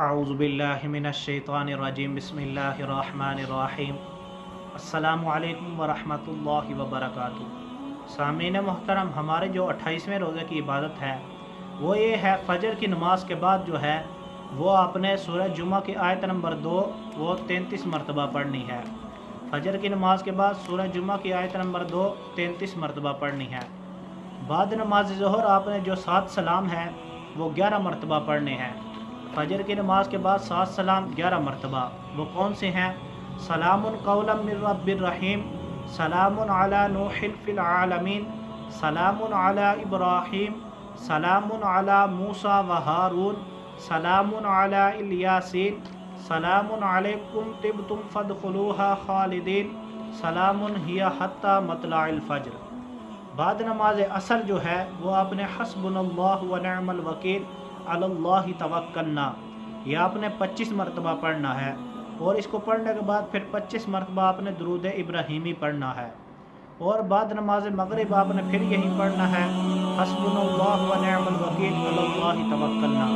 اعوذ باللہ من الشیطان الرجیم بسم اللہ الرحمن الرحیم السلام علیکم ورحمۃ اللہ وبرکاتہ۔ سامعین محترم، ہمارے جو 28ویں روزے کی عبادت ہے وہ یہ ہے، فجر کی نماز کے بعد جو ہے وہ آپ نے سورہ جمعہ کی آیت نمبر 2 وہ 33 مرتبہ پڑھنی ہے۔ فجر کی نماز کے بعد سورہ جمعہ کی آیت نمبر 2 33 مرتبہ پڑھنی ہے۔ بعد نماز ظہر آپ نے جو 7 سلام ہے وہ 11 مرتبہ پڑھنے ہیں۔ فجر کی نماز کے بعد 7 سلام 11 مرتبہ، وہ کون سے ہیں؟ سلام قولا من رب الرحیم، سلام علی نوح فی العالمین، سلام علی ابراہیم، سلام علی موسیٰ و ہارون، سلام علی الیاسین، سلام علیکم طبتم فادخلوہا خالدین، سلام ہی حتی مطلع الفجر۔ بعد نماز عصر جو ہے وہ آپ نے حسبنا اللہ و نعم الوکیل علی اللہ توکلنا، یہ آپ نے 25 مرتبہ پڑھنا ہے، اور اس کو پڑھنے کے بعد پھر 25 مرتبہ آپ نے درود ابراہیمی پڑھنا ہے، اور بعد نماز مغرب آپ نے پھر یہی پڑھنا ہے، حسبنا اللہ و نعم الوکیل علی اللہ توکلنا۔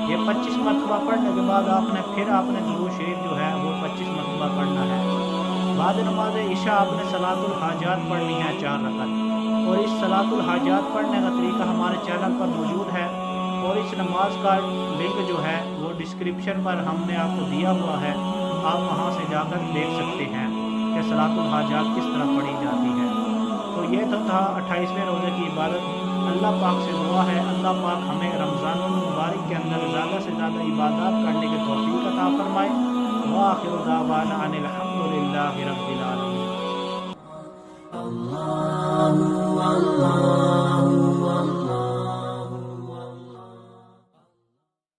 یہ 25 مرتبہ پڑھنے کے بعد آپ نے درود شریف جو ہے وہ 25 مرتبہ پڑھنا ہے۔ بعد نماز عشاء آپ نے صلاۃ الحاجات پڑھنی ہے 4 رکعت، اور اس صلاۃ الحاجات پڑھنے کا طریقہ ہمارے چینل پر موجود ہے، اور اس نماز کا لنک جو ہے وہ ڈسکرپشن پر ہم نے آپ کو دیا ہوا ہے، آپ وہاں سے جا کر دیکھ سکتے ہیں کہ صلاۃ الحاجات کس طرح پڑھی جاتی ہے۔ تو یہ تو تھا 28ویں روزے کی عبادت۔ اللہ پاک سے دعا ہے اللہ پاک ہمیں رمضان المبارک کے اندر زیادہ سے زیادہ عبادات کرنے کی توفیق عطا فرمائے۔ وآخر دعوانا ان الحمد للہ رب العالمین۔